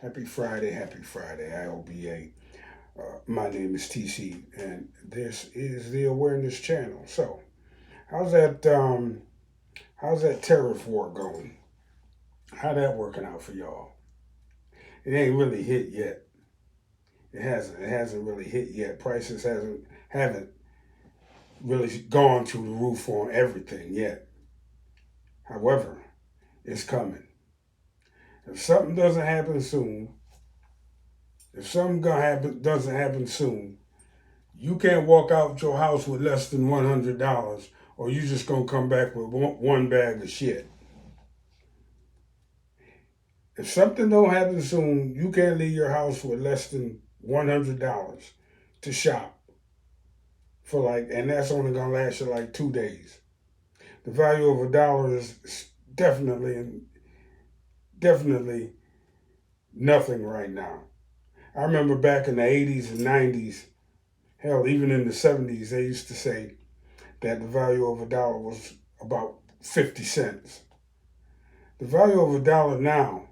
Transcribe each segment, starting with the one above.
Happy Friday, IOBA. My name is TC, and this is the Awareness Channel. So, how's that? How's that tariff war going? How that working out for y'all? It ain't really hit yet. It hasn't. It hasn't really hit yet. Prices haven't really gone through the roof on everything yet. However, it's coming. If something doesn't happen soon, if something doesn't happen soon, you can't walk out your house with less than $100, or you just gonna come back with one bag of shit. If something don't happen soon, you can't leave your house with less than $100 to shop for and that's only gonna last you like 2 days. The value of a dollar is definitely nothing right now. I remember back in the 80s and 90s, hell, even in the 70s, they used to say that the value of a dollar was about 50 cents. The value of a dollar now,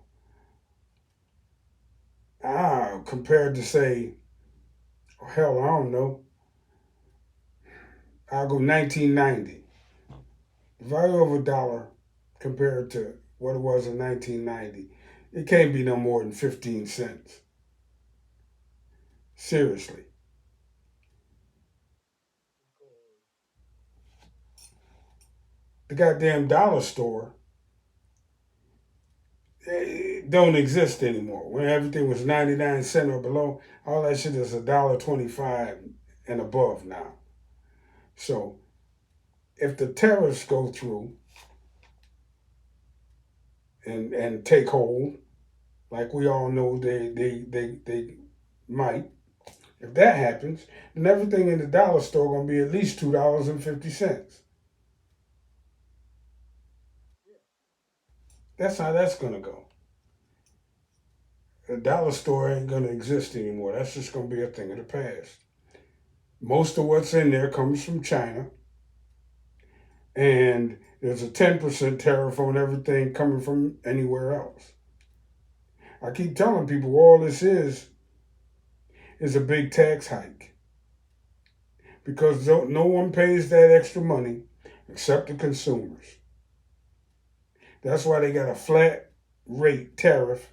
compared to say, hell, I don't know, I'll go 1990. The value of a dollar compared to what it was in 1990, it can't be no more than 15 cents. Seriously. The goddamn dollar store don't exist anymore. When everything was 99 cents or below, all that shit is $1.25 and above now. So if the tariffs go through and take hold, like we all know they might, if that happens, then everything in the dollar store gonna be at least $2.50. That's how that's gonna go. The dollar store ain't gonna exist anymore. That's just gonna be a thing of the past. Most of what's in there comes from China, and there's a 10% tariff on everything coming from anywhere else. I keep telling people all this is a big tax hike because no one pays that extra money except the consumers. That's why they got a flat rate tariff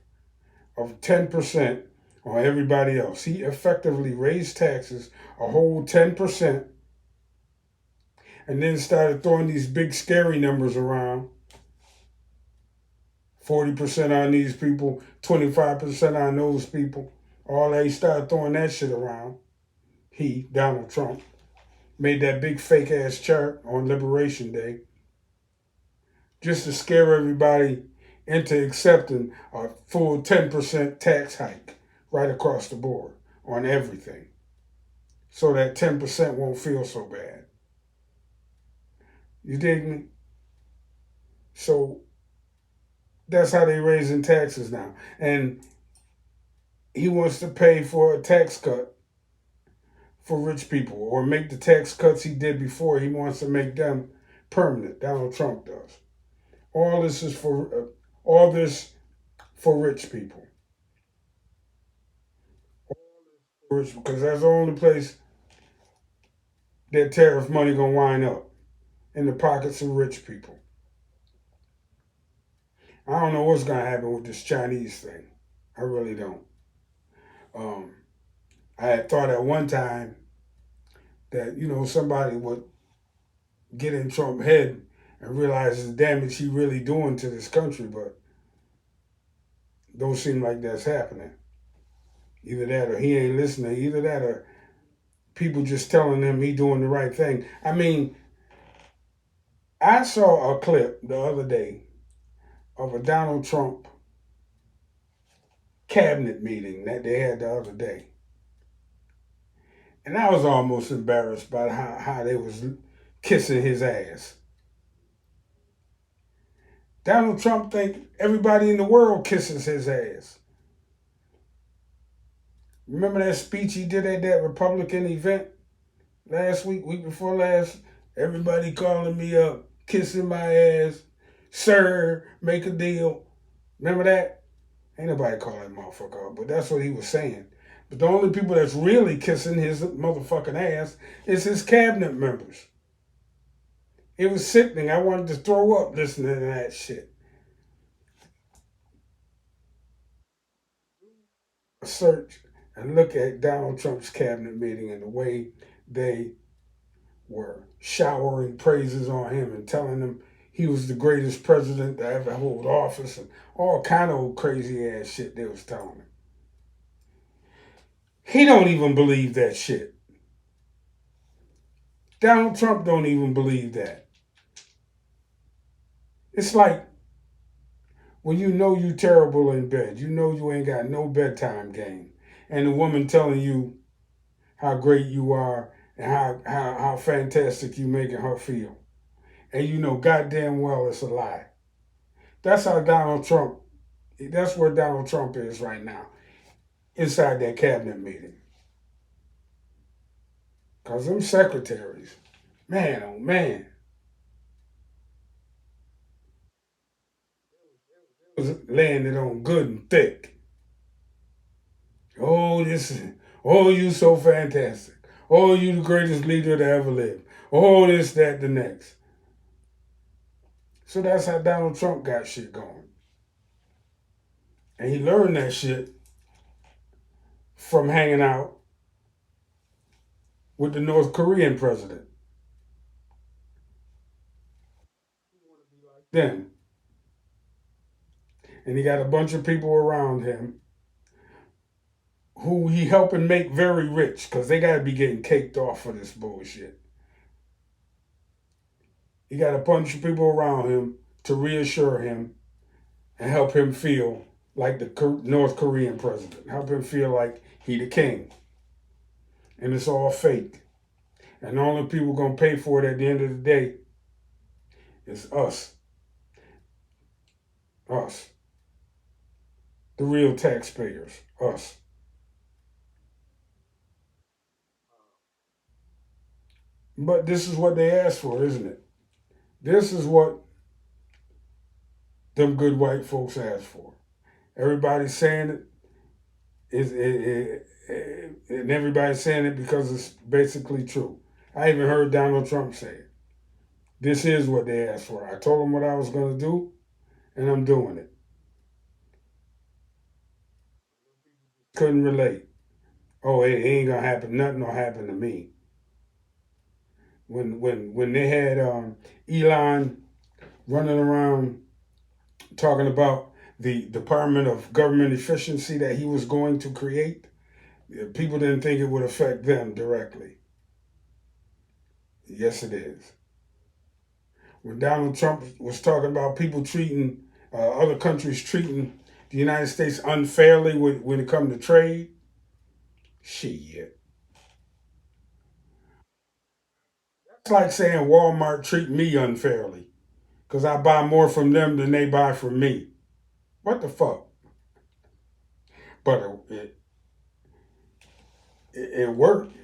of 10% on everybody else. He effectively raised taxes a whole 10% and then started throwing these big scary numbers around. 40% on these people, 25% on those people. All that, he started throwing that shit around. He, Donald Trump, made that big fake ass chart on Liberation Day just to scare everybody into accepting a full 10% tax hike right across the board on everything. So that 10% won't feel so bad. You dig me? So that's how they raising taxes now. And he wants to pay for a tax cut for rich people or make the tax cuts he did before. He wants to make them permanent. Donald Trump does. All this is all this for rich people. Because that's the only place that tariff money gonna wind up, in the pockets of rich people. I don't know what's gonna happen with this Chinese thing. I really don't. Um, I had thought at one time that somebody would get in Trump's head and realize the damage he really doing to this country, but don't seem like that's happening. Either that or he ain't listening. Either that or people just telling him he doing the right thing. I mean, I saw a clip the other day of a Donald Trump cabinet meeting that they had the other day. And I was almost embarrassed by how they was kissing his ass. Donald Trump think everybody in the world kisses his ass. Remember that speech he did at that Republican event last week before last? Everybody calling me up, kissing my ass. Sir, make a deal. Remember that? Ain't nobody call that motherfucker up, but that's what he was saying. But the only people that's really kissing his motherfucking ass is his cabinet members. It was sickening. I wanted to throw up listening to that shit. Search and look at Donald Trump's cabinet meeting and the way they were showering praises on him and telling him he was the greatest president to ever hold office and all kind of crazy ass shit they was telling him. He don't even believe that shit. Donald Trump don't even believe that. It's like when you know you terrible in bed, you know you ain't got no bedtime game, and the woman telling you how great you are and how fantastic you making her feel. And you know goddamn well it's a lie. That's how Donald Trump, that's where Donald Trump is right now, inside that cabinet meeting. Because them secretaries, man, oh man, was laying it on good and thick. Oh, oh, you so fantastic. Oh, you the greatest leader to ever live. Oh, this, that, the next. So that's how Donald Trump got shit going. And he learned that shit from hanging out with the North Korean president. Then, and he got a bunch of people around him who he helping make very rich because they got to be getting caked off for this bullshit. He got a bunch of people around him to reassure him and help him feel like the North Korean president, help him feel like he the king. And it's all fake. And the only people gonna pay for it at the end of the day is us. Us. The real taxpayers. Us. But this is what they asked for, isn't it? This is what them good white folks asked for. Everybody's saying it, and everybody's saying it because it's basically true. I even heard Donald Trump say it. This is what they asked for. I told them what I was going to do, and I'm doing it. Couldn't relate. Oh, it ain't gonna happen. Nothing will happen to me. When they had Elon running around talking about the Department of Government Efficiency that he was going to create, people didn't think it would affect them directly. Yes, it is. When Donald Trump was talking about people treating other countries treating the United States unfairly when it comes to trade, shit. It's like saying Walmart treat me unfairly because I buy more from them than they buy from me. What the fuck? But it worked.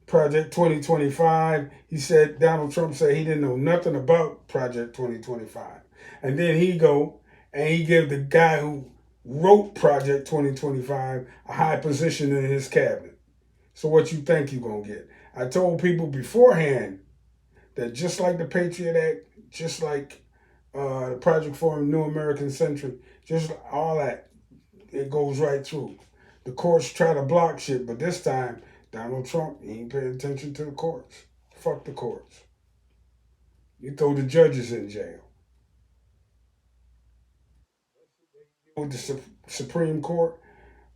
Project 2025, he said, Donald Trump said he didn't know nothing about Project 2025. And then he go and he give the guy who wrote Project 2025 a high position in his cabinet. So what you think you gonna get? I told people beforehand that just like the Patriot Act, just like the Project for a New American Century, just all that, it goes right through. The courts try to block shit, but this time Donald Trump, he ain't paying attention to the courts. Fuck the courts. You throw the judges in jail. With the Supreme Court,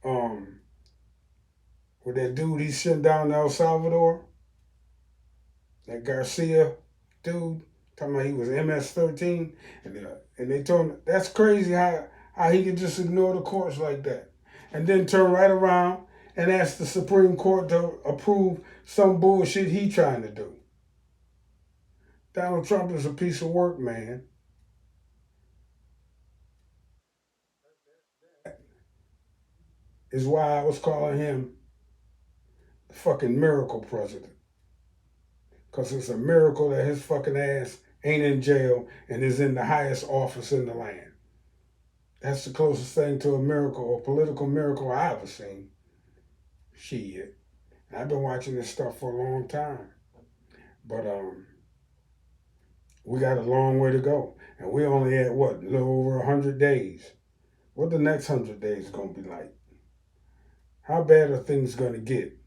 um, with that dude he sent down to El Salvador, that Garcia dude, talking about he was MS-13, and they told him that's crazy how he could just ignore the courts like that, and then turn right around and ask the Supreme Court to approve some bullshit he trying to do. Donald Trump is a piece of work, man. Is why I was calling him the fucking miracle president. Because it's a miracle that his fucking ass ain't in jail, and is in the highest office in the land. That's the closest thing to a miracle or political miracle I ever seen. Shit. I've been watching this stuff for a long time. But we got a long way to go. And we only at what, a little over 100 days. What the next 100 days gonna be like? How bad are things gonna get?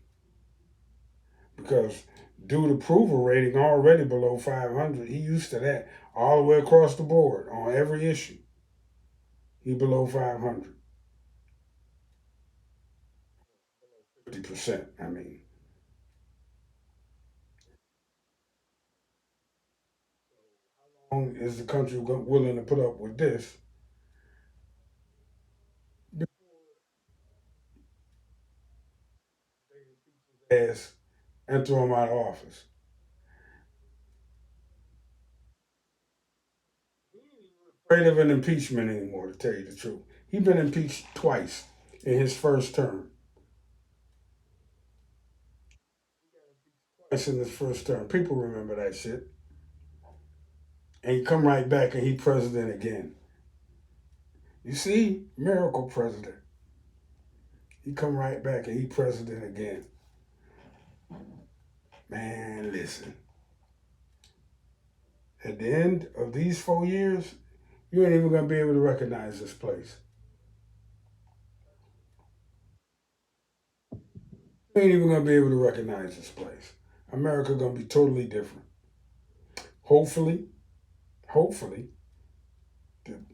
Because due to approval rating already below 500, he used to that all the way across the board on every issue. He below 500. 50%, I mean. How long is the country willing to put up with this ass and throw him out of office? Afraid of an impeachment anymore, to tell you the truth. He's been impeached twice in his first term. Twice in his first term. People remember that shit. And he come right back and he president again. You see, miracle president. He come right back and he president again. Man, listen. At the end of these 4 years, you ain't even gonna be able to recognize this place. You ain't even gonna be able to recognize this place. America gonna be totally different. Hopefully, hopefully, to,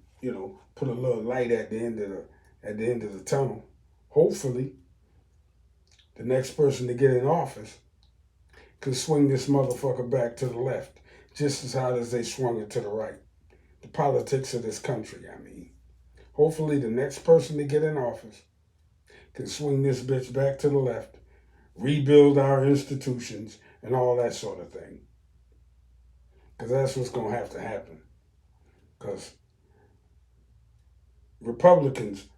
put a little light at the end of the tunnel. Hopefully, the next person to get in office can swing this motherfucker back to the left, just as hard as they swung it to the right. The politics of this country, I mean. Hopefully, the next person to get in office can swing this bitch back to the left, rebuild our institutions, and all that sort of thing. Because that's what's going to have to happen. Because Republicans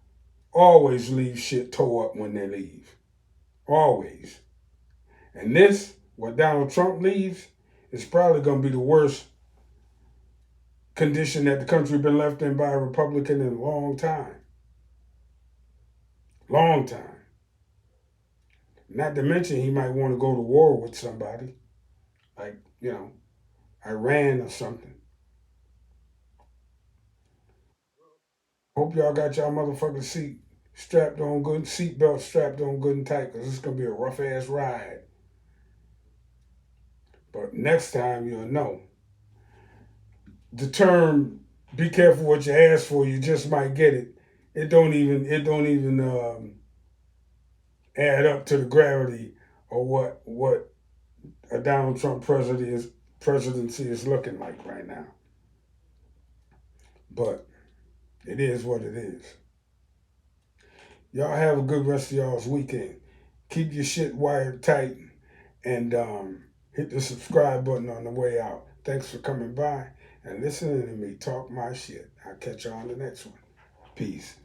always leave shit toe up when they leave. Always. And this, what Donald Trump leaves, is probably going to be the worst condition that the country been left in by a Republican in a long time. Long time. Not to mention he might want to go to war with somebody, like, Iran or something. Hope y'all got y'all motherfucking seatbelt strapped on good and tight, because it's gonna be a rough ass ride. But next time you'll know. The term "be careful what you ask for," you just might get it. It don't even add up to the gravity of what a Donald Trump presidency is looking like right now. But it is what it is. Y'all have a good rest of y'all's weekend. Keep your shit wired tight, and hit the subscribe button on the way out. Thanks for coming by and listening to me talk my shit. I'll catch y'all on the next one. Peace.